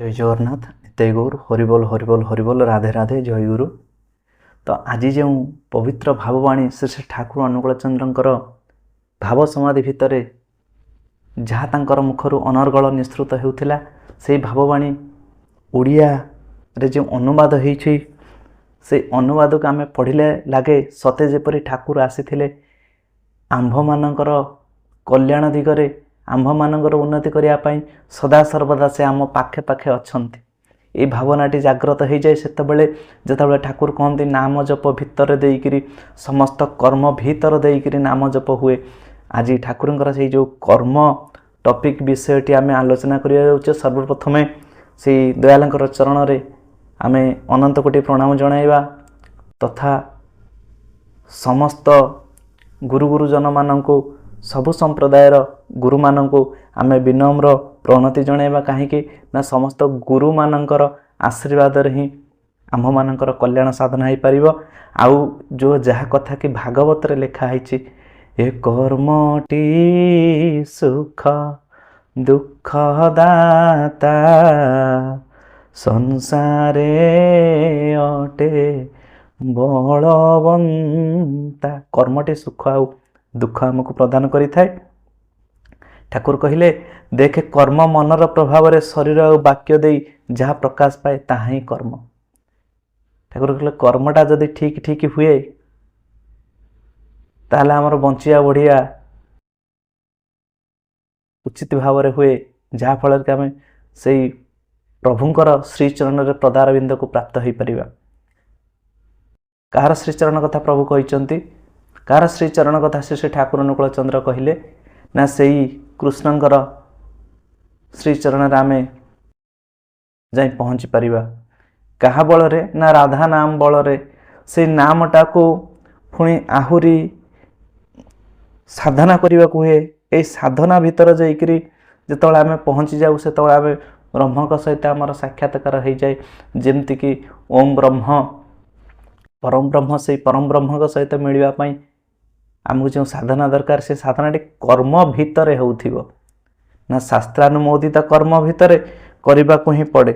जय जगन्नाथ नित्य गौर हरिबोल हरिबोल हरिबोल राधे राधे जय गुरु। तो आज जो पवित्र भाववाणी श्री श्री ठाकुर अनुकूल चंद्रंकर भाव समाधि भितर जहाँ तांकर मुखर अनर्गल निस्तृत होउथिला से भाववाणी ओडिया रे जो अनुवाद होइछि से अनुवाद को आम पढ़िले लगे सते जेपरि ठाकुर आसीथिले आंभ मानकर कल्याण दिगरे आंभ मानकर उन्नति करिया पई सदा सर्वदा से आम पाखे पाखे अछंती। ये भावनाटी जाग्रत हो जाए सेतबेले जेतबेले ठाकुर कहते नाम जप भितर देइकिरी समस्त कर्म भितर देइकिरी नाम जप हुए। आज ठाकुरंकर से जो कर्म टॉपिक विषयटी आम आलोचना करिया जाउछे। सर्वप्रथमे से दयालंकर चरण रे आमे अनंत कोटि प्रणाम जणाइबा तथा समस्त गुरु गुरुजन माननकु सबु संप्रदायर गुरु माननकु आमे विनम्र प्रणति जणाइबा कहीं ना समस्त गुरु माननकर आशीर्वाद रे ही आम माननकर कल्याण साधन हो पारिबो। आउ जो जहा कथा कि भागवत रे लिखा है ए कर्मटी सुख दुख दाता संसारे अटे बलवंता। कर्मटी सुख आउ दुख आमको प्रदान करि थाए। ठाकुर कहिले देखे कर्म मनर प्रभाव रे शरीर और वाक्य दे जहाँ प्रकाश पाए ताहा ही कर्म। ठाकुर कहले कर्मटा जदि ठीक ठीक हुए ताहले हमर बंचिया बढ़िया उचित भाव रे हुए जहाँ फल के आम से प्रभुंकर श्रीचरण रे पदार बिंद को प्राप्त हो पारिबा। कार श्रीचरण कथा प्रभु कहिचंती, कार श्रीचरण कथा श्री ठाकुर अनुकूल चंद्र कहिले ना सेई कृष्णंकर श्रीचरण रे आमे जाई पहुँची पारिबा। कहा बल रे ना राधा नाम बल रे से नामटा को पुणी आहुरी साधना करने को हुए। ए साधना भितर जाइकरी जेतबेले आमे पहुँची जाऊ सेतबेले आमे ब्रह्म सहित आमर साक्षात्कार हो जाए। जेमती कि ओम ब्रह्म परम ब्रह्म से परम ब्रह्म सहित मिलवाई आमको जो साधना दरकार से साधना कर्म भितर होउथिबो ना शास्त्रानुमोदित कर्म भितर करने को ही पड़े।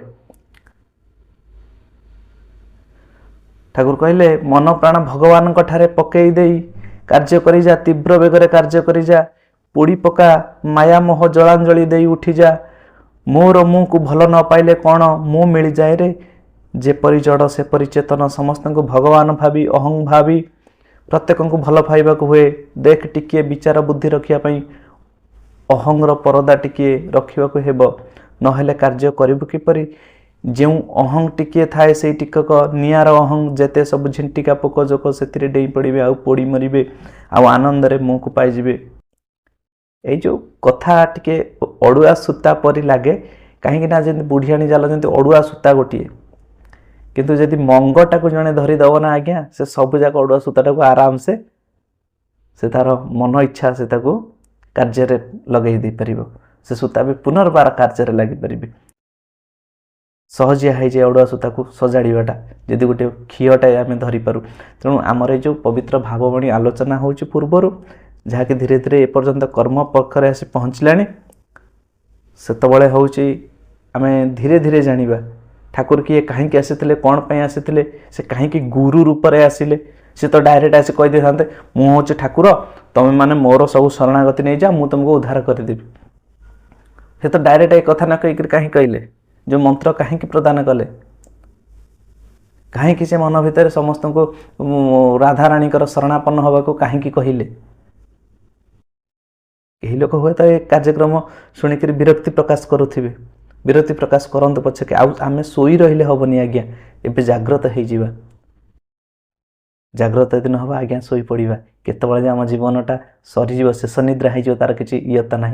ठाकुर कहले मन प्राण भगवान ठारे पकई देई कार्य करी जा, तीव्र बेगर कार्य करी जा, पोड़ी पका माया मोह जलांजलि देई उठी जा। मोर मुँह को भल न पाइले कौन मुँह मिल जाए रे। जेपरि जड़ से परिचेतन समस्त को भगवान भावी अहं भावी प्रत्येक को भल पाइबा हुए। देख टिके विचार बुद्धि रखिया पई अहंगर परदा टिके रखिबा को हेबो, नहेले कार्य करिबु किपरि। जो अहं टिके थाए से टिकक नियार अहं जेते सब झिंटिका पोक जोक से डेई पड़े आउ पोड़ी मरबे आउ आनंद रे मुँह को पाइबे। ये जो कथा टिके अड़ुआ सूता परी लगे कहीं बुढ़ियाणी जाल जमी अड़ुआ सूता गोटे, किंतु जदि मंगटा को जड़े धरीदब ना आज्ञा से सब जाक अड़ुआ सूता को आराम से तार मन इच्छा से कार्य लगे दे पार। से सूता भी पुनर्बार कार्य लगी पारे। सहजिया है अड़ुआ सूता को सजाड़ाटा जदि गोटे खीयटा आम धरीपार। तेणु आमर जो पवित्र भाववाणी आलोचना हो पूर्वर जहाँकि धीरे धीरे एपर्यंत कर्म पक्षरे आसी पहुँचलानी सेतबले होउची आमे धीरे धीरे जानिबा ठाकुर किए कहीं आसीथिले कौन पे आसीथिले से कहीं गुरु रूप में आसिले। से तो डायरेक्ट आसी कही था मु हूँ ठाकुर तुम मैंने मोर सब शरणागति नहीं जा मु तुमको उद्धार करदेवी। से तो डायरेक्ट एक कथा न कही कहीं कहले जो मंत्र कहीं प्रदान कले कहीं से मन भितर समस्त को राधा राणीकर शरणापन्न हवा को कहीं कहले। यही लोक हुए तो एक कार्यक्रम शुणिक विरक्ति प्रकाश करुवे, विरक्ति प्रकाश करंतु पछे के आम शोई रहिले हबनी आज्ञा। एबे जाग्रत हो जावा, जाग्रत दिन हवा आज्ञा शोई पड़ा केतबेले आम जीवनटा सरीज शेष निद्रा हो तार किसी इयता ना।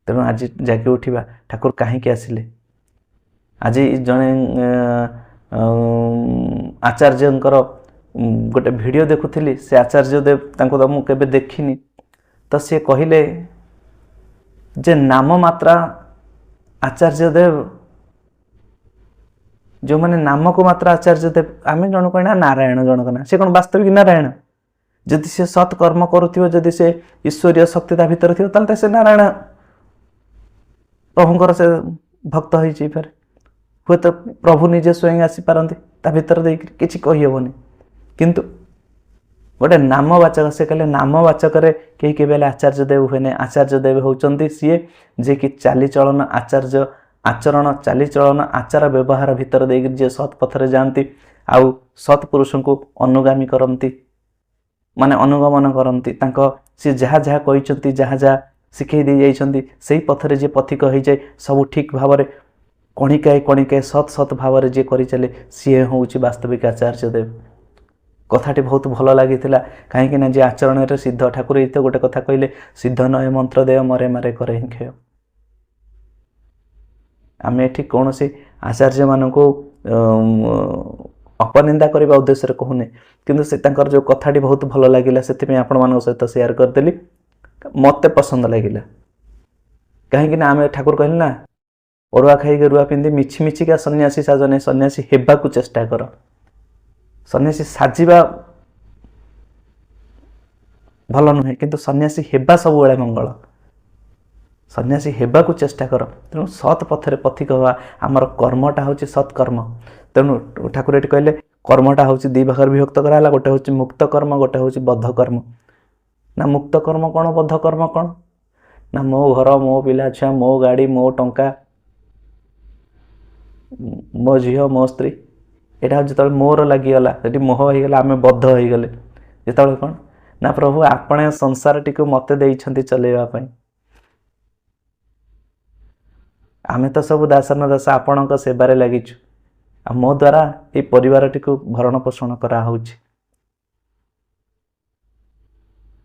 तेणु आज जागे उठा ठाकुर कहीं आसिले। आज जड़े आचार्यंकर गोटे वीडियो देखुली से आचार्य देव तो मुझे देखनी तो सी कहले जे नाम मात्रा आचार्य देव जो मैंने नाम को मात्र आचार्य देव आम जन कहना नारायण जनक ना से कौन वास्तविक नारायण। जदि से सत्कर्म करुथिबो जदि से ईश्वरीय शक्ति ता भितर थिबो ताले से नारायण प्रभुंकर से ଭକ୍ତ ହୋଇଯାଇପାରେ, ହୁଏତ ପ୍ରଭୁ ନିଜେ ସ୍ୱୟଂ ଆସିପାରନ୍ତି ତା ଭିତରେ ଦେଇକି, କିଛି କହିହେବନି। କିନ୍ତୁ ଗୋଟେ ନାମବାଚକ, ସେ କହିଲେ ନାମବାଚକରେ କେହି କେବେ ହେଲେ ଆଚାର୍ଯ୍ୟ ଦେବ ହୁଏନି। ଆଚାର୍ଯ୍ୟ ଦେବ ହେଉଛନ୍ତି ସିଏ ଯିଏକି ଚାଲିଚଳନ ଆଚରଣ ଚାଲିଚଳନ ଆଚାର ବ୍ୟବହାର ଭିତରେ ଦେଇକି ଯିଏ ସତ୍ ପଥରେ ଯାଆନ୍ତି ଆଉ ସତ୍ ପୁରୁଷଙ୍କୁ ଅନୁଗାମୀ କରନ୍ତି, ମାନେ ଅନୁଗମନ କରନ୍ତି। ତାଙ୍କ ସିଏ ଯାହା ଯାହା କହିଛନ୍ତି, ଯାହା ଯାହା ଶିଖେଇ ଦେଇ ଯାଇଛନ୍ତି, ସେଇ ପଥରେ ଯିଏ ପଥିକ ହେଇଯାଏ, ସବୁ ଠିକ୍ ଭାବରେ କଣିକାଏ କଣିକାଏ ସତ୍ ସତ୍ ଭାବରେ ଯିଏ କରିଚାଲେ, ସିଏ ହେଉଛି ବାସ୍ତବିକ ଆଚାର୍ଯ୍ୟ ଦେବ। କଥାଟି ବହୁତ ଭଲ ଲାଗିଥିଲା, କାହିଁକିନା ଯିଏ ଆଚରଣରେ ସିଦ୍ଧ, ଠାକୁର ଏଇତ ଗୋଟେ କଥା କହିଲେ, ସିଦ୍ଧ ନଏ ମନ୍ତ୍ର ଦେୟ ମରେ ମାରେ କରେ ହିଁ କ୍ଷୟ। ଆମେ ଏଠି କୌଣସି ଆଚାର୍ଯ୍ୟମାନଙ୍କୁ ଅପନିନ୍ଦା କରିବା ଉଦ୍ଦେଶ୍ୟରେ କହୁନେ, କିନ୍ତୁ ସେ ତାଙ୍କର ଯେଉଁ କଥାଟି ବହୁତ ଭଲ ଲାଗିଲା, ସେଥିପାଇଁ ଆପଣମାନଙ୍କ ସହିତ ସେୟାର କରିଦେଲି। ମୋତେ ପସନ୍ଦ ଲାଗିଲା, କାହିଁକିନା ଆମେ ଠାକୁର କହିଲେ ନା, ଅରୁଆ ଖାଇକି ରୁଆ ପିନ୍ଧି ମିଛି ମିଛିକା ସନ୍ନ୍ୟାସୀ ସାଜନେ, ସନ୍ନ୍ୟାସୀ ହେବାକୁ ଚେଷ୍ଟା କର। ସନ୍ନ୍ୟାସୀ ସାଜିବା ଭଲ ନୁହେଁ, କିନ୍ତୁ ସନ୍ନ୍ୟାସୀ ହେବା ସବୁବେଳେ ମଙ୍ଗଳ। ସନ୍ନ୍ୟାସୀ ହେବାକୁ ଚେଷ୍ଟା କର। ତେଣୁ ସତ୍ ପଥରେ ପଥିକ ହେବା, ଆମର କର୍ମଟା ହେଉଛି ସତ୍କର୍ମ। ତେଣୁ ଠାକୁର ଏଠି କହିଲେ କର୍ମଟା ହେଉଛି ଦୁଇ ଭାଗରେ ବିଭକ୍ତ କରାହେଲା, ଗୋଟେ ହେଉଛି ମୁକ୍ତ କର୍ମ, ଗୋଟେ ହେଉଛି ବଦ୍ଧ କର୍ମ। ନା ମୁକ୍ତ କର୍ମ କ'ଣ, ବଦ୍ଧ କର୍ମ କ'ଣ? ନା ମୋ ଘର, ମୋ ପିଲା ଛୁଆ, ମୋ ଗାଡ଼ି, ମୋ ଟଙ୍କା, ମୋ ଝିଅ, ମୋ ସ୍ତ୍ରୀ, ଏଇଟା ଯେତେବେଳେ ମୋର ଲାଗିଗଲା, ସେଠି ମୋହ ହେଇଗଲା, ଆମେ ବଦ୍ଧ ହେଇଗଲେ। ଯେତେବେଳେ କ'ଣ ନା ପ୍ରଭୁ ଆପଣ ସଂସାରଟିକୁ ମୋତେ ଦେଇଛନ୍ତି ଚଲେଇବା ପାଇଁ, ଆମେ ତ ସବୁ ଦାସନ ଦାସ ଆପଣଙ୍କ ସେବାରେ ଲାଗିଛୁ, ଆଉ ମୋ ଦ୍ୱାରା ଏଇ ପରିବାରଟିକୁ ଭରଣ ପୋଷଣ କରାହେଉଛି।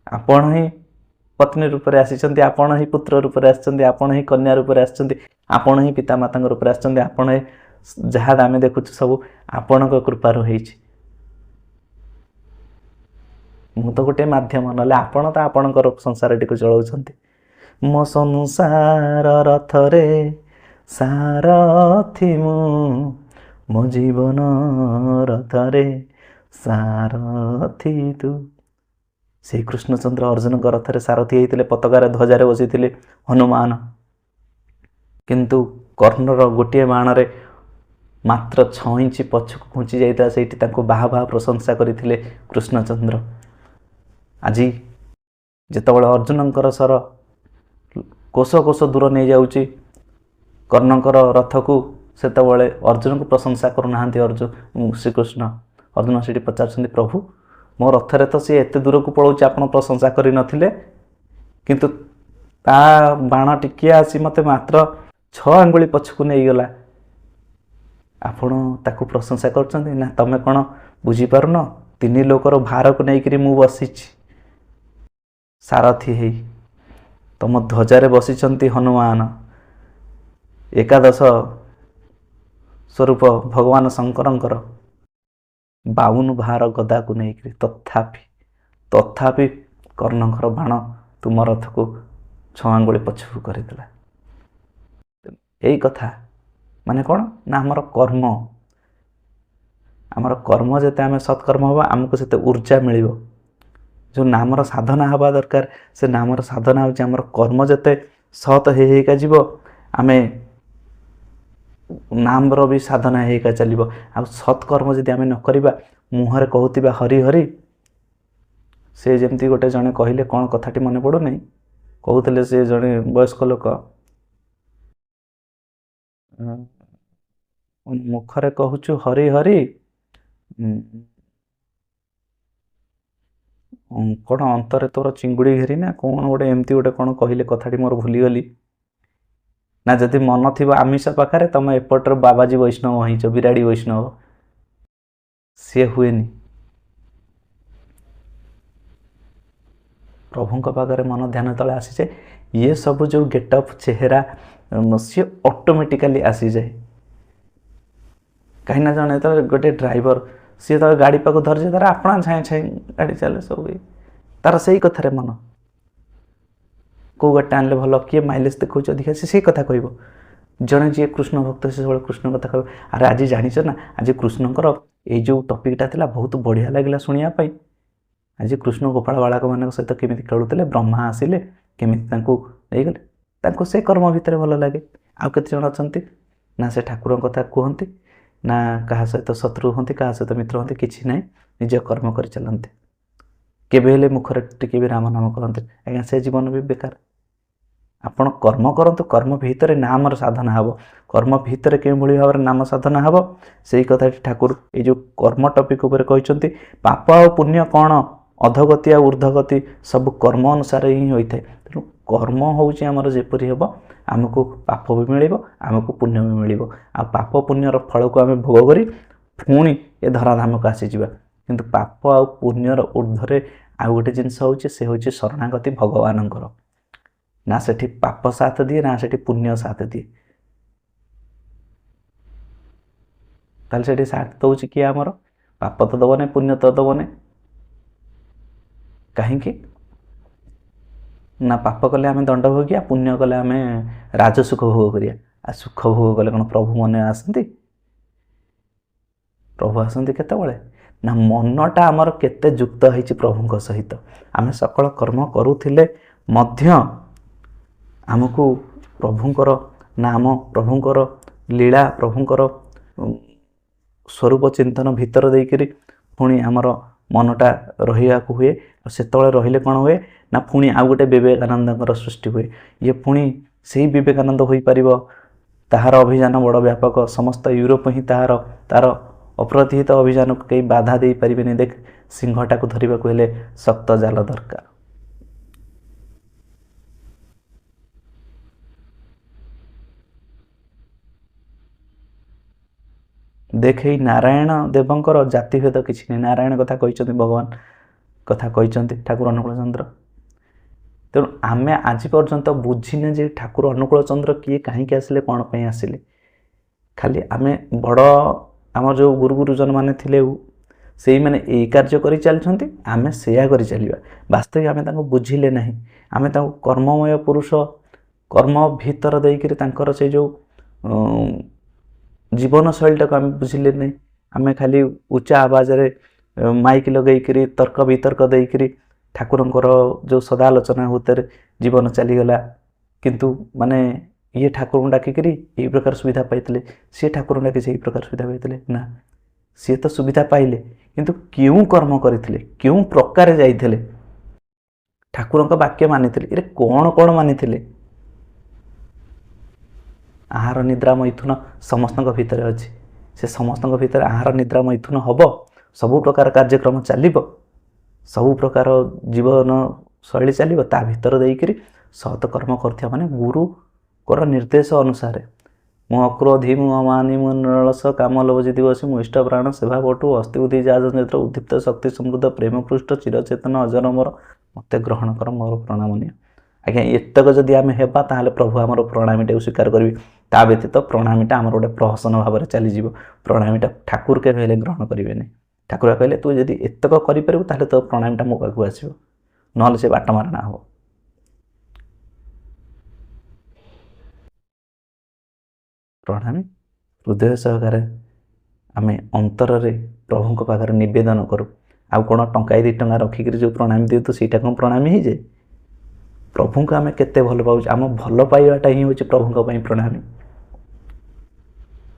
ଆପଣ ହିଁ ପତ୍ନୀ ରୂପରେ ଆସିଛନ୍ତି, ଆପଣ ହିଁ ପୁତ୍ର ରୂପରେ ଆସିଛନ୍ତି, ଆପଣ ହିଁ କନ୍ୟା ରୂପରେ ଆସିଛନ୍ତି, ଆପଣ ହିଁ ପିତାମାତାଙ୍କ ରୂପରେ ଆସିଛନ୍ତି। ଆପଣ ଯାହା ଆମେ ଦେଖୁଛୁ ସବୁ ଆପଣଙ୍କ କୃପାରୁ ହେଇଛି। ମୁଁ ତ ଗୋଟେ ମାଧ୍ୟମ, ନହେଲେ ଆପଣ ତ ଆପଣଙ୍କର ସଂସାରଟିକୁ ଚଳାଉଛନ୍ତି। ମୋ ସଂସାର ରଥରେ ସାରଥି ମୁଁ, ମୋ ଜୀବନ ରଥରେ ସାରଥି ତୁ। ସେଇ କୃଷ୍ଣଚନ୍ଦ୍ର ଅର୍ଜୁନଙ୍କ ରଥରେ ସାରଥି ହେଇଥିଲେ, ପତାକାରେ ଧ୍ୱଜାରେ ବସିଥିଲେ ହନୁମାନ। କିନ୍ତୁ କର୍ଣ୍ଣର ଗୋଟିଏ ବାଣରେ ମାତ୍ର 6 ଇଞ୍ଚ ପଛକୁ ଘୁଞ୍ଚି ଯାଇଥିଲା, ସେଇଠି ତାଙ୍କୁ ବାହା ବାହା ପ୍ରଶଂସା କରିଥିଲେ କୃଷ୍ଣଚନ୍ଦ୍ର। ଆଜି ଯେତେବେଳେ ଅର୍ଜୁନଙ୍କର ସର କୋଷ କୋଷ ଦୂର ନେଇଯାଉଛି କର୍ଣ୍ଣଙ୍କର ରଥକୁ, ସେତେବେଳେ ଅର୍ଜୁନଙ୍କୁ ପ୍ରଶଂସା କରୁନାହାନ୍ତି ଶ୍ରୀକୃଷ୍ଣ। ଅର୍ଜୁନ ସେଠି ପଚାରୁଛନ୍ତି, ପ୍ରଭୁ ମୋ ରଥରେ ତ ସିଏ ଏତେ ଦୂରକୁ ପଳାଉଛି, ଆପଣ ପ୍ରଶଂସା କରିନଥିଲେ, କିନ୍ତୁ ତା ବାଣ ଟିକିଏ ଆସି ମୋତେ ମାତ୍ର 6 ଆଙ୍ଗୁଳି ପଛକୁ ନେଇଗଲା, ଆପଣ ତାକୁ ପ୍ରଶଂସା କରୁଛନ୍ତି? ନା ତମେ କ'ଣ ବୁଝିପାରୁନ, 3 ଲୋକର ଭାରକୁ ନେଇକରି ମୁଁ ବସିଛି ସାରଥି ହେଇ, ତମ ଧ୍ୱଜାରେ ବସିଛନ୍ତି ହନୁମାନ, ଏକାଦଶ ସ୍ୱରୂପ ଭଗବାନ ଶଙ୍କରଙ୍କର 52 ଭାର ଗଦାକୁ ନେଇକରି, ତଥାପି କର୍ଣ୍ଣଙ୍କର ବାଣ ତୁମ ରଥକୁ 6 ଆଙ୍ଗୁଳି ପଛକୁ କରିଦେଲା। ଏଇ କଥା ମାନେ କ'ଣ ନା ଆମର କର୍ମ ଯେତେ ଆମେ ସତ୍କର୍ମ ହେବା, ଆମକୁ ସେତେ ଉର୍ଜା ମିଳିବ। ଯେଉଁ ନାମର ସାଧନା ହେବା ଦରକାର, ସେ ନାମର ସାଧନା ହେଉଛି ଆମର କର୍ମ ଯେତେ ସତ୍ ହେଇକା ଯିବ, ଆମେ ନାମର ବି ସାଧନା ହେଇକା ଚାଲିବ। ଆଉ ସତ୍କର୍ମ ଯଦି ଆମେ ନ କରିବା, ମୁହଁରେ କହୁଥିବା ହରି ହରି, ସେ ଯେମିତି ଗୋଟେ ଜଣେ କହିଲେ, କ'ଣ କଥାଟି ମନେ ପଡ଼ୁନି, କହୁଥିଲେ ସେ ଜଣେ ବୟସ୍କ ଲୋକ, ମୁଖରେ କହୁଛୁ ହରି ହରି, କ'ଣ ଅନ୍ତରେ ତୋର ଚିଙ୍ଗୁଡ଼ି ଘେରି, ନା କ'ଣ ଗୋଟେ ଏମିତି ଗୋଟେ କ'ଣ କହିଲେ, କଥାଟି ମୋର ଭୁଲିଗଲି। ନା ଯଦି ମନ ଥିବ ଆମିଷ ପାଖରେ, ତମେ ଏପଟରେ ବାବାଜୀ ବୈଷ୍ଣବ ହେଇଛ, ବିରାଡ଼ି ବୈଷ୍ଣବ, ସିଏ ହୁଏନି। ପ୍ରଭୁଙ୍କ ପାଖରେ ମନ ଧ୍ୟାନ ତଳେ ଆସିଯାଏ, ଇଏ ସବୁ ଯେଉଁ ଗେଟଅପ୍ ଚେହେରା ସିଏ ଅଟୋମେଟିକାଲି ଆସିଯାଏ। କାହିଁକିନା ଜଣେ ଯେତେବେଳେ ଗୋଟେ ଡ୍ରାଇଭର, ସିଏ ଯେତେବେଳେ ଗାଡ଼ି ପାଖକୁ ଧରିଛି, ତାର ଆପଣା ଛାଏଁ ଛାଏଁ ଗାଡ଼ି ଚାଲେ, ସବୁ ତାର ସେଇ କଥାରେ ମନ, କେଉଁ ଗାଡ଼ିଟା ଆଣିଲେ ଭଲ, କିଏ ମାଇଲେଜ ଦେଖାଉଛି ଅଧିକା, ସେ ସେଇ କଥା କହିବ। ଜଣେ ଯିଏ କୃଷ୍ଣ ଭକ୍ତ, ସେ ସବୁବେଳେ କୃଷ୍ଣ କଥା କହିବ। ଆରେ ଆଜି ଜାଣିଛ ନା, ଆଜି କୃଷ୍ଣଙ୍କର ଏଇ ଯେଉଁ ଟପିକଟା ଥିଲା ବହୁତ ବଢ଼ିଆ ଲାଗିଲା ଶୁଣିବା ପାଇଁ। ଆଜି କୃଷ୍ଣ ଗୋପାଳ ବାଳକମାନଙ୍କ ସହିତ କେମିତି ଖେଳୁଥିଲେ, ବ୍ରହ୍ମା ଆସିଲେ କେମିତି ତାଙ୍କୁ ନେଇଗଲେ, ତାଙ୍କୁ ସେ କର୍ମ ଭିତରେ ଭଲ ଲାଗେ। ଆଉ କେତେ ଜଣ ଅଛନ୍ତି ନା ସେ ଠାକୁରଙ୍କ କଥା କୁହନ୍ତି, ନା କାହା ସହିତ ଶତ୍ରୁ ହୁଅନ୍ତି, କାହା ସହିତ ମିତ୍ର ହୁଅନ୍ତି, କିଛି ନାହିଁ, ନିଜ କର୍ମ କରି ଚାଲନ୍ତି, କେବେ ହେଲେ ମୁଖରେ ଟିକେ ବି ରାମ ନାମ କରନ୍ତି। ଆଜ୍ଞା ସେ ଜୀବନ ବି ବେକାର। ଆପଣ କର୍ମ କରନ୍ତୁ, କର୍ମ ଭିତରେ ନାମର ସାଧନା ହେବ। କର୍ମ ଭିତରେ କେଉଁଭଳି ଭାବରେ ନାମ ସାଧନା ହେବ ସେଇ କଥାଟି ଠାକୁର ଏଇ ଯେଉଁ କର୍ମ ଟପିକ୍ ଉପରେ କହିଛନ୍ତି। ପାପ ଆଉ ପୁଣ୍ୟ କ'ଣ, ଅଧଗତି ଆଉ ଉର୍ଦ୍ଧ୍ୱଗତି ସବୁ କର୍ମ ଅନୁସାରେ ହିଁ ହୋଇଥାଏ। ତେଣୁ କର୍ମ ହେଉଛି ଆମର ଯେପରି ହେବ ଆମକୁ ପାପ ବି ମିଳିବ, ଆମକୁ ପୁଣ୍ୟ ବି ମିଳିବ। ଆଉ ପାପ ପୁଣ୍ୟର ଫଳକୁ ଆମେ ଭୋଗ କରି ପୁଣି ଏ ଧରାଧାମକୁ ଆସିଯିବା। କିନ୍ତୁ ପାପ ଆଉ ପୁଣ୍ୟର ଊର୍ଦ୍ଧ୍ୱରେ ଆଉ ଗୋଟେ ଜିନିଷ ହେଉଛି, ସେ ହେଉଛି ଶରଣାଗତି ଭଗବାନଙ୍କର। ନା ସେଠି ପାପ ସାଥ ଦିଏ, ନା ସେଠି ପୁଣ୍ୟ ସାଥ ଦିଏ। ତାହେଲେ ସେଠି ସାଥ ଦେଉଛି କିଏ? ଆମର ପାପ ତ ଦେବନି, ପୁଣ୍ୟ ତ ଦେବନି। କାହିଁକି ନା ପାପ କଲେ ଆମେ ଦଣ୍ଡ ଭୋଗିବା, ପୁଣ୍ୟ କଲେ ଆମେ ରାଜସୁଖ ଭୋଗ କରିବା। ଆଉ ସୁଖ ଭୋଗ କଲେ କ'ଣ ପ୍ରଭୁ ମନେ ଆସନ୍ତି? ପ୍ରଭୁ ଆସନ୍ତି କେତେବେଳେ ନା ମନଟା ଆମର କେତେ ଯୁକ୍ତ ହେଇଛି ପ୍ରଭୁଙ୍କ ସହିତ। ଆମେ ସକଳ କର୍ମ କରୁଥିଲେ ମଧ୍ୟ ଆମକୁ ପ୍ରଭୁଙ୍କର ନାମ, ପ୍ରଭୁଙ୍କର ଲୀଳା, ପ୍ରଭୁଙ୍କର ସ୍ୱରୂପ ଚିନ୍ତନ ଭିତର ଦେଇକରି ପୁଣି ଆମର ମନଟା ରହିବାକୁ ହୁଏ। ଆଉ ସେତେବେଳେ ରହିଲେ କ'ଣ ହୁଏ ନା ପୁଣି ଆଉ ଗୋଟେ ବିବେକାନନ୍ଦଙ୍କର ସୃଷ୍ଟି ହୁଏ। ଇଏ ପୁଣି ସେଇ ବିବେକାନନ୍ଦ ହୋଇପାରିବ, ତାହାର ଅଭିଯାନ ବଡ଼ ବ୍ୟାପକ, ସମସ୍ତ ୟୁରୋପ ହିଁ ତାର ଅପ୍ରତିହିତ ଅଭିଯାନକୁ କେହି ବାଧା ଦେଇପାରିବେନି। ଦେଖ, ସିଂହଟାକୁ ଧରିବାକୁ ହେଲେ ଶକ୍ତ ଜାଲ ଦରକାର। ଦେଖ, ଏଇ ନାରାୟଣ ଦେବଙ୍କର ଜାତିଭେଦ କିଛି ନାହିଁ। ନାରାୟଣ କଥା କହିଛନ୍ତି, ଭଗବାନ କଥା କହିଛନ୍ତି ଠାକୁର ଅନୁକୂଳ ଚନ୍ଦ୍ର। ତେଣୁ ଆମେ ଆଜି ପର୍ଯ୍ୟନ୍ତ ବୁଝିନେ ଯେ ଠାକୁର ଅନୁକୂଳ ଚନ୍ଦ୍ର କିଏ, କାହିଁକି ଆସିଲେ, କ'ଣ ପାଇଁ ଆସିଲେ। ଖାଲି ଆମେ ବଡ଼ ଆମର ଯେଉଁ ଗୁରୁ ଗୁରୁଜନ ମାନେ ଥିଲେ ସେଇମାନେ ଏଇ କାର୍ଯ୍ୟ କରି ଚାଲିଛନ୍ତି, ଆମେ ସେୟା କରି ଚାଲିବା। ବାସ୍ତବିକ ଆମେ ତାଙ୍କୁ ବୁଝିଲେ ନାହିଁ। ଆମେ ତାଙ୍କୁ କର୍ମମୟ ପୁରୁଷ, କର୍ମ ଭିତର ଦେଇକରି ତାଙ୍କର ସେ ଯେଉଁ ଜୀବନଶୈଳୀଟାକୁ ଆମେ ବୁଝିଲେ ନାହିଁ। ଆମେ ଖାଲି ଉଚ୍ଚା ଆବାଜରେ ମାଇକ୍ ଲଗେଇକରି ତର୍କ ବିତର୍କ ଦେଇକରି ଠାକୁରଙ୍କର ଯେଉଁ ସଦାଲୋଚନା ଭିତରେ ଜୀବନ ଚାଲିଗଲା। କିନ୍ତୁ ମାନେ ଇଏ ଠାକୁରଙ୍କୁ ଡାକିକରି ଏଇ ପ୍ରକାର ସୁବିଧା ପାଇଥିଲେ, ସିଏ ଠାକୁରଙ୍କୁ ଡାକି ସେଇ ପ୍ରକାର ସୁବିଧା ପାଇଥିଲେ ନା। ସିଏ ତ ସୁବିଧା ପାଇଲେ, କିନ୍ତୁ କେଉଁ କର୍ମ କରିଥିଲେ, କେଉଁ ପ୍ରକାରେ ଯାଇଥିଲେ, ଠାକୁରଙ୍କ ବାକ୍ୟ ମାନିଥିଲେ। ଏରେ କ'ଣ କ'ଣ ମାନିଥିଲେ? ଆହାର ନିଦ୍ରା ମୈଥୁନ ସମସ୍ତଙ୍କ ଭିତରେ ଅଛି। ସେ ସମସ୍ତଙ୍କ ଭିତରେ ଆହାର ନିଦ୍ରା ମୈଥୁନ ହେବ, ସବୁ ପ୍ରକାର କାର୍ଯ୍ୟକ୍ରମ ଚାଲିବ, ସବୁ ପ୍ରକାର ଜୀବନ ଶୈଳୀ ଚାଲିବ। ତା ଭିତରେ ଦେଇକରି ସତ୍ କର୍ମ କରୁଥିବା ମାନେ ଗୁରୁଙ୍କର ନିର୍ଦ୍ଦେଶ ଅନୁସାରେ ମୁଁ ଅକ୍ରୋଧି, ମୁଁ ଅମାନି, ମୁଁ ନିରଳସ, କାମ ଲୋଭ ଜିତି ବସି, ମୁଁ ଇଷ୍ଟ ପ୍ରାଣ ସେବା ପଟୁ, ଅସ୍ତି ବୁଦ୍ଧି ଯାଜନେତ୍ର, ଉଦ୍ଦୀପ୍ତ ଶକ୍ତି ସମୃଦ୍ଧ, ପ୍ରେମ ପୃଷ୍ଟ, ଚିରଚେତନ, ଅଜର ମୋର, ମୋତେ ଗ୍ରହଣ କର, ମୋର ପ୍ରଣାମ ନିଅ। ଆଜ୍ଞା ଏତକ ଯଦି ଆମେ ହେବା ତାହେଲେ ପ୍ରଭୁ ଆମର ପ୍ରଣାମୀଟାକୁ ସ୍ୱୀକାର କରିବେ। ତା ବ୍ୟତୀତ ପ୍ରଣାମୀଟା ଆମର ଗୋଟେ ପ୍ରହସନ ଭାବରେ ଚାଲିଯିବ। ପ୍ରଣାମୀଟା ଠାକୁର କେବେ ହେଲେ ଗ୍ରହଣ କରିବେନି। ଠାକୁର କହିଲେ ତୁ ଯଦି ଏତକ କରିପାରିବୁ ତାହେଲେ ତୋ ପ୍ରଣାମୀଟା ମୋ ପାଖକୁ ଆସିବ, ନହେଲେ ସେ ବାଟ ମାରଣା ହେବ। ପ୍ରଣାମୀ ହୃଦୟ ସହକାରେ ଆମେ ଅନ୍ତରରେ ପ୍ରଭୁଙ୍କ ପାଖରେ ନିବେଦନ କରୁ। ଆଉ କ'ଣ ଟଙ୍କାଏ 2 ଟଙ୍କା ରଖିକରି ଯେଉଁ ପ୍ରଣାମୀ ଦିଅନ୍ତୁ ସେଇଟା କ'ଣ ପ୍ରଣାମୀ ହେଇଯାଏ? ପ୍ରଭୁଙ୍କୁ ଆମେ କେତେ ଭଲ ପାଉଛୁ, ଆମ ଭଲ ପାଇବାଟା ହିଁ ହେଉଛି ପ୍ରଭୁଙ୍କ ପାଇଁ ପ୍ରଣାମୀ।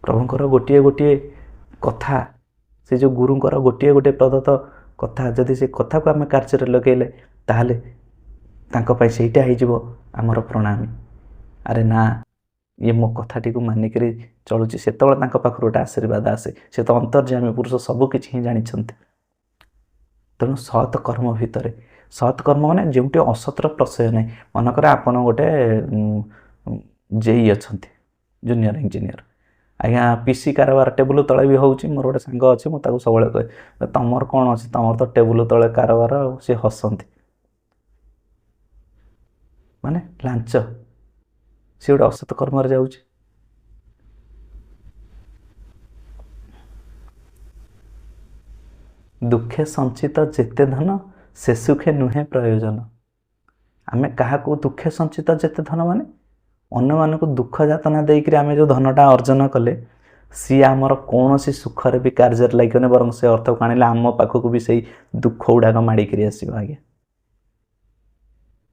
ପ୍ରଭୁଙ୍କର ଗୋଟିଏ ଗୋଟିଏ କଥା, ସେ ଯେଉଁ ଗୁରୁଙ୍କର ଗୋଟିଏ ଗୋଟିଏ ପ୍ରଦତ୍ତ କଥା, ଯଦି ସେ କଥାକୁ ଆମେ କାର୍ଯ୍ୟରେ ଲଗେଇଲେ ତାହେଲେ ତାଙ୍କ ପାଇଁ ସେଇଟା ହେଇଯିବ ଆମର ପ୍ରଣାମୀ। ଆରେ ନା, ଇଏ ମୋ କଥାଟିକୁ ମାନିକରି ଚଳୁଛି, ସେତେବେଳେ ତାଙ୍କ ପାଖରୁ ଗୋଟେ ଆଶୀର୍ବାଦ ଆସେ। ସେ ତ ଅନ୍ତର୍ଯ୍ୟାମୀ ପୁରୁଷ, ସବୁକିଛି ହିଁ ଜାଣିଛନ୍ତି। ତେଣୁ ସତ୍ କର୍ମ ଭିତରେ, ସତ୍ କର୍ମ ମାନେ ଯେଉଁଠି ଅସତର ପ୍ରଶୟ ନାହିଁ। ମନେକର ଆପଣ ଗୋଟେ ଜେଇ ଅଛନ୍ତି, ଜୁନିୟର ଇଞ୍ଜିନିୟର, ଆଜ୍ଞା ପିସି କାରବାର ଟେବୁଲ ତଳେ ବି ହେଉଛି। ମୋର ଗୋଟେ ସାଙ୍ଗ ଅଛି, ମୁଁ ତାକୁ ସବୁବେଳେ କହେ ତମର କ'ଣ ଅଛି, ତମର ତ ଟେବୁଲ ତଳେ କାରବାର। ଆଉ ସେ ହସନ୍ତି, ମାନେ ଲାଞ୍ଚ, ସେ ଗୋଟେ ଅସତ କର୍ମରେ ଯାଉଛି। ଦୁଃଖେ ସଞ୍ଚିତ ଯେତେ ଧନ, ସେ ସୁଖେ ନୁହେଁ ପ୍ରୟୋଜନ। ଆମେ କାହାକୁ ଦୁଃଖେ ସଞ୍ଚିତ ଯେତେ ଧନ ମାନେ ଅନ୍ୟମାନଙ୍କୁ ଦୁଃଖ ଯାତନା ଦେଇକରି ଆମେ ଯେଉଁ ଧନଟା ଅର୍ଜନ କଲେ ସିଏ ଆମର କୌଣସି ସୁଖରେ ବି କାର୍ଯ୍ୟରେ ଲାଗିବନି, ବରଂ ସେ ଅର୍ଥକୁ ଆଣିଲେ ଆମ ପାଖକୁ ବି ସେଇ ଦୁଃଖ ଗୁଡ଼ାକ ମାଡ଼ିକରି ଆସିବ। ଆଜ୍ଞା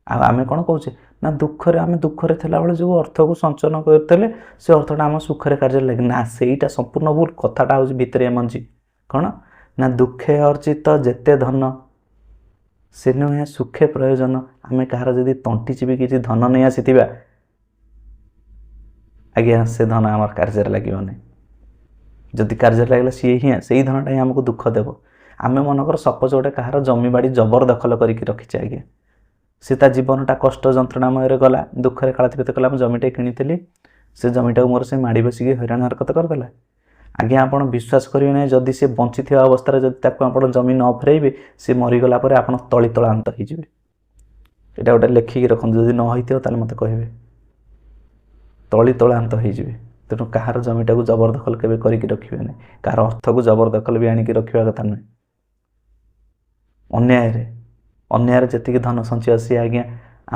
ଆଉ ଆମେ କ'ଣ କହୁଛେ ନା ଦୁଃଖରେ ଆମେ ଦୁଃଖରେ ଥିଲାବେଳେ ଯେଉଁ ଅର୍ଥକୁ ସଞ୍ଚୟନ କରିଥିଲେ ସେ ଅର୍ଥଟା ଆମ ସୁଖରେ କାର୍ଯ୍ୟରେ ଲାଗେ ନା, ସେଇଟା ସମ୍ପୂର୍ଣ୍ଣ ଭୁଲ। କଥାଟା ହେଉଛି ଭିତରେ ମଞ୍ଜି କ'ଣ ନା ଦୁଃଖେ ଅର୍ଜିତ ଯେତେ ଧନ ସେ ନୁହେଁ ସୁଖେ ପ୍ରୟୋଜନ। ଆମେ କାହାର ଯଦି ତଣ୍ଟି ଚିପି କିଛି ଧନ ନେଇ ଆସିଥିବା ଆଜ୍ଞା ସେ ଧନ ଆମର କାର୍ଯ୍ୟରେ ଲାଗିବନି। ଯଦି କାର୍ଯ୍ୟରେ ଲାଗିଲା ସିଏ ହିଁ ସେଇ ଧନଟା ହିଁ ଆମକୁ ଦୁଃଖ ଦେବ। ଆମେ ମନେକର ସପୋଜ ଗୋଟେ କାହାର ଜମିବାଡ଼ି ଜବରଦଖଲ କରିକି ରଖିଛେ ଆଜ୍ଞା, ସେ ତା ଜୀବନଟା କଷ୍ଟ ଯନ୍ତ୍ରଣାମୟରେ ଗଲା, ଦୁଃଖରେ କାଳାତିପାତ କଲା। ମୁଁ ଜମିଟେ କିଣିଥିଲି, ସେ ଜମିଟାକୁ ମୋର ସେ ମାଡ଼ି ବସିକି ହଇରାଣ ହରକତ କରିଦେଲା। ଆଜ୍ଞା ଆପଣ ବିଶ୍ୱାସ କରିବେ ନାହିଁ, ଯଦି ସେ ବଞ୍ଚିଥିବା ଅବସ୍ଥାରେ ଯଦି ତାକୁ ଆପଣ ଜମି ନ ଫେରାଇବେ, ସେ ମରିଗଲା ପରେ ଆପଣ ତଳିତଳାନ୍ତ ହେଇଯିବେ। ଏଇଟା ଗୋଟେ ଲେଖିକି ରଖନ୍ତୁ, ଯଦି ନ ହେଇଥିବ ତାହେଲେ ମୋତେ କହିବେ। ତଳିତଳାନ୍ତ ହେଇଯିବେ। ତେଣୁ କାହାର ଜମିଟାକୁ ଜବରଦଖଲ କେବେ କରିକି ରଖିବେ ନାହିଁ, କାହାର ଅର୍ଥକୁ ଜବରଦଖଲ ବି ଆଣିକି ରଖିବା କଥା ନୁହେଁ। ଅନ୍ୟାୟରେ ଯେତିକି ଧନ ସଞ୍ଚୟ ସିଏ ଆଜ୍ଞା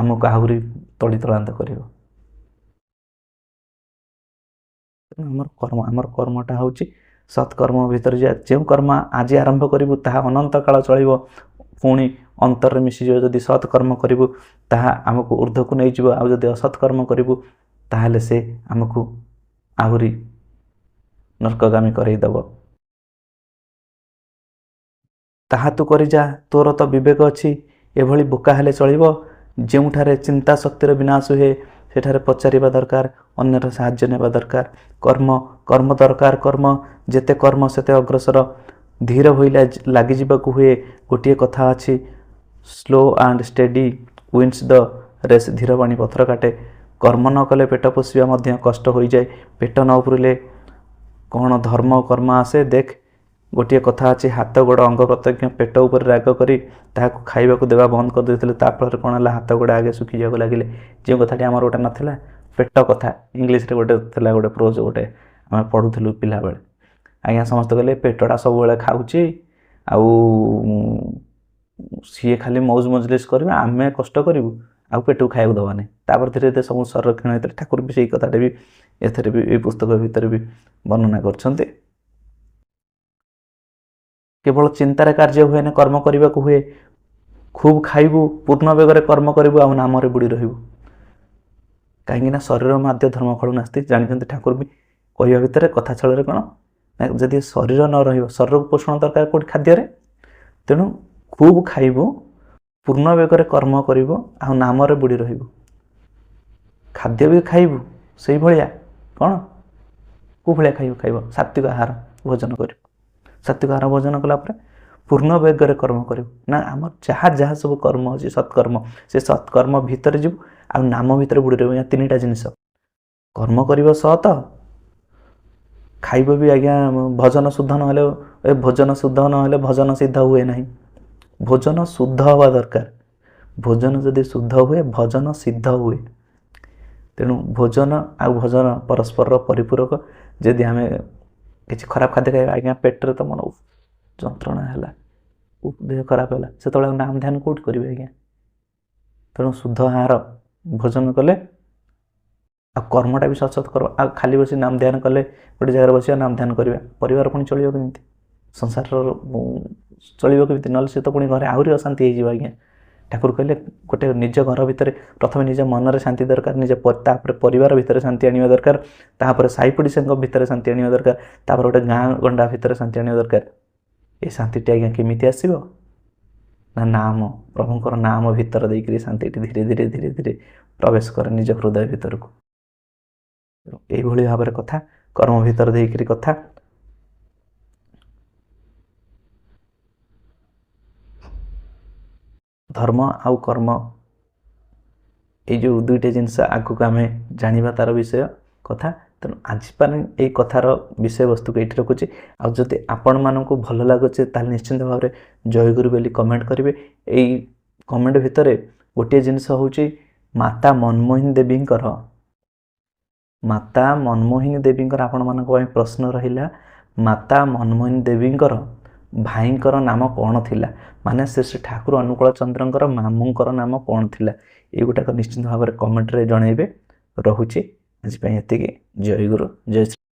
ଆମକୁ ଆହୁରି ତଳିତଳାନ୍ତ କରିବ। ଆମର କର୍ମଟା ହେଉଛି ସତ୍କର୍ମ ଭିତରେ ଯେଉଁ କର୍ମ ଆଜି ଆରମ୍ଭ କରିବୁ ତାହା ଅନନ୍ତ କାଳ ଚଳିବ, ପୁଣି ଅନ୍ତରରେ ମିଶିଯିବ। ଯଦି ସତ୍କର୍ମ କରିବୁ ତାହା ଆମକୁ ଊର୍ଦ୍ଧ୍ୱକୁ ନେଇଯିବ, ଆଉ ଯଦି ଅସତ୍କର୍ମ କରିବୁ ତାହେଲେ ସେ ଆମକୁ ଆହୁରି ନର୍କଗାମୀ କରେଇଦେବ। ତାହା ତୁ କରିଯା, ତୋର ତ ବିବେକ ଅଛି, ଏଭଳି ବୋକା ହେଲେ ଚଳିବ। ଯେଉଁଠାରେ ଚିନ୍ତା ଶକ୍ତିର ବିନାଶ ହୁଏ ସେଠାରେ ପଚାରିବା ଦରକାର, ଅନ୍ୟର ସାହାଯ୍ୟ ନେବା ଦରକାର। କର୍ମ ଦରକାର, ଯେତେ କର୍ମ ସେତେ ଅଗ୍ରସର। ଧୀର ହୋଇ ଲାଗିଯିବାକୁ ହୁଏ। ଗୋଟିଏ କଥା ଅଛି, slow and steady wins the race. ଧୀର ବାଣୀ ପଥର କାଟେ। କର୍ମ ନ କଲେ ପେଟ ପୋଷିବା ମଧ୍ୟ କଷ୍ଟ ହୋଇଯାଏ। ପେଟ ନ ପୁରିଲେ କ'ଣ ଧର୍ମ କର୍ମ ଆସେ? ଦେଖ, ଗୋଟିଏ କଥା ଅଛି, ହାତ ଗୋଡ଼ ଅଙ୍ଗ ପ୍ରତ୍ୟଙ୍ଗ ପେଟ ଉପରେ ରାଗ କରି ତାହାକୁ ଖାଇବାକୁ ଦେବା ବନ୍ଦ କରିଦେଇଥିଲେ। ତା ଫଳରେ କ'ଣ ହେଲା? ହାତ ଗୋଡ଼ ଆଗେ ଶୁଖିଯିବାକୁ ଲାଗିଲେ। ଯେଉଁ କଥାଟି ଆମର ଗୋଟେ ନଥିଲା, ପେଟ କଥା, ଇଂଲିଶରେ ଗୋଟେ ଥିଲା, ଗୋଟେ ପ୍ରୋଜ୍ ଗୋଟେ ଆମେ ପଢ଼ୁଥିଲୁ ପିଲାବେଳେ। ଆଜ୍ଞା ସମସ୍ତେ କହିଲେ ପେଟଟା ସବୁବେଳେ ଖାଉଛି, ଆଉ ସିଏ ଖାଲି ମୌଜ ମଜଲିସ୍ କରିବେ, ଆମେ କଷ୍ଟ କରିବୁ ଆଉ ପେଟକୁ ଖାଇବାକୁ ଦେବାନି। ତାପରେ ଧୀରେ ଧୀରେ ସବୁ ସଂରକ୍ଷଣ ହେଇଥିଲେ। ଠାକୁର ବି ସେଇ କଥାଟା ବି ଏଥିରେ ବି ଏଇ ପୁସ୍ତକ ଭିତରେ ବି ବର୍ଣ୍ଣନା କରିଛନ୍ତି। କେବଳ ଚିନ୍ତାରେ କାର୍ଯ୍ୟ ହୁଏନି, କର୍ମ କରିବାକୁ ହୁଏ। ଖୁବ୍ ଖାଇବୁ, ପୂର୍ଣ୍ଣ ବେଗରେ କର୍ମ କରିବୁ, ଆଉ ନାମରେ ବୁଡ଼ି ରହିବୁ। କାହିଁକିନା ଶରୀର ମାଧ୍ୟ ଧର୍ମ ଫଳ ନାସ୍ତି, ଜାଣିଛନ୍ତି ଠାକୁର ବି କହିବା ଭିତରେ କଥା ଛଳରେ କ'ଣ ନା ଯଦି ଶରୀର ନ ରହିବ, ଶରୀରକୁ ପୋଷଣ ଦରକାର କେଉଁଠି? ଖାଦ୍ୟରେ। ତେଣୁ ଖୁବ୍ ଖାଇବୁ, ପୂର୍ଣ୍ଣ ବେଗରେ କର୍ମ କରିବୁ, ଆଉ ନାମରେ ବୁଡ଼ି ରହିବୁ। ଖାଦ୍ୟ ବି ଖାଇବୁ ସେଇଭଳିଆ, କ'ଣ କେଉଁ ଭଳିଆ ଖାଇବ? ସାତ୍ତ୍ୱିକ ଆହାର ଭୋଜନ କରିବୁ। ସାତ୍ତ୍ୱିକ ଆହାର ଭୋଜନ କଲା ପରେ ପୂର୍ଣ୍ଣ ବେଗରେ କର୍ମ କରିବୁ। ନା ଆମର ଯାହା ସବୁ କର୍ମ ଅଛି ସତ୍କର୍ମ, ସେ ସତ୍କର୍ମ ଭିତରେ ଯିବୁ, ଆଉ ନାମ ଭିତରେ ବୁଡ଼ି ରହିବୁ। ଏହା ତିନିଟା ଜିନିଷ। କର୍ମ କରିବ ସତ, ଖାଇବ ବି ଆଜ୍ଞା ଭୋଜନ ଶୁଦ୍ଧ ନହେଲେ ଭୋଜନ ସିଦ୍ଧ ହୁଏ ନାହିଁ। ଭୋଜନ ଶୁଦ୍ଧ ହେବା ଦରକାର। ଭୋଜନ ଯଦି ଶୁଦ୍ଧ ହୁଏ, ଭଜନ ସିଦ୍ଧ ହୁଏ। ତେଣୁ ଭୋଜନ ଆଉ ଭଜନ ପରସ୍ପରର ପରିପୂରକ। ଯଦି ଆମେ କିଛି ଖରାପ ଖାଦ୍ୟ ଖାଇବା, ଆଜ୍ଞା ପେଟରେ ତ ମନ ଯନ୍ତ୍ରଣା ହେଲା, ଦେହ ଖରାପ ହେଲା, ସେତେବେଳେ ନାମ ଧ୍ୟାନ କେଉଁଠି କରିବେ ଆଜ୍ଞା? ତେଣୁ ଶୁଦ୍ଧ ଆହାର ଭୋଜନ କଲେ, ଆଉ କର୍ମଟା ବି ସତ୍ କର୍ମ। ଆଉ ଖାଲି ବସି ନାମ ଧ୍ୟାନ କଲେ, ଗୋଟେ ଜାଗାରେ ବସିବା ନାମ ଧ୍ୟାନ କରିବା, ପରିବାର ପୁଣି ଚଳିବ କେମିତି? ସଂସାରର ଚଳିବ କେମିତି? ନହେଲେ ସେ ତ ପୁଣି ଘରେ ଆହୁରି ଅଶାନ୍ତି ହେଇଯିବ ଆଜ୍ଞା। ଠାକୁର କହିଲେ ଗୋଟେ ନିଜ ଘର ଭିତରେ ପ୍ରଥମେ ନିଜ ମନରେ ଶାନ୍ତି ଦରକାର, ତାପରେ ପରିବାର ଭିତରେ ଶାନ୍ତି ଆଣିବା ଦରକାର, ତାପରେ ସାହି ପଡ଼ିଶାଙ୍କ ଭିତରେ ଶାନ୍ତି ଆଣିବା ଦରକାର, ତାପରେ ଗୋଟେ ଗାଁ ଗଣ୍ଡା ଭିତରେ ଶାନ୍ତି ଆଣିବା ଦରକାର। ଏ ଶାନ୍ତିଟି ଆଜ୍ଞା କେମିତି ଆସିବ? ନା ନାମ, ପ୍ରଭୁଙ୍କର ନାମ ଭିତରେ ଦେଇକରି ଶାନ୍ତିଟି ଧୀରେ ଧୀରେ ପ୍ରବେଶ କରେ ନିଜ ହୃଦୟ ଭିତରକୁ। ଏଇଭଳି ଭାବରେ କଥା, କର୍ମ ଭିତରେ ଦେଇକରି କଥା। ଧର୍ମ ଆଉ କର୍ମ, ଏଇ ଯେଉଁ ଦୁଇଟି ଜିନିଷ ଆଗକୁ ଆମେ ଜାଣିବା ତାର ବିଷୟ କଥା। ତେଣୁ ଆଜି ପାଇଁ ଏଇ କଥାର ବିଷୟବସ୍ତୁକୁ ଏଇଠି ରଖୁଛି। ଆଉ ଯଦି ଆପଣମାନଙ୍କୁ ଭଲ ଲାଗୁଛି ତାହେଲେ ନିଶ୍ଚିନ୍ତ ଭାବରେ ଜୟଗୁରୁ ବୋଲି କମେଣ୍ଟ କରିବେ। ଏଇ କମେଣ୍ଟ ଭିତରେ ଗୋଟିଏ ଜିନିଷ ହେଉଛି ମାତା ମନମୋହିନୀ ଦେବୀଙ୍କର ଆପଣମାନଙ୍କ ପାଇଁ ପ୍ରଶ୍ନ ରହିଲା, ମାତା ମନମୋହିନୀ ଦେବୀଙ୍କର ଭାଇଙ୍କର ନାମ କ'ଣ ଥିଲା? ମାନେ ଶ୍ରୀ ଠାକୁର ଅନୁକୂଳ ଚନ୍ଦ୍ରଙ୍କର ମାମୁଁଙ୍କର ନାମ କ'ଣ ଥିଲା? ଏଗୁଡ଼ାକ ନିଶ୍ଚିନ୍ତ ଭାବରେ କମେଣ୍ଟରେ ଜଣାଇବେ। ରହୁଛି ଆଜି ପାଇଁ ଏତିକି। ଜୟ ଗୁରୁ, ଜୟ ଶ୍ରୀ।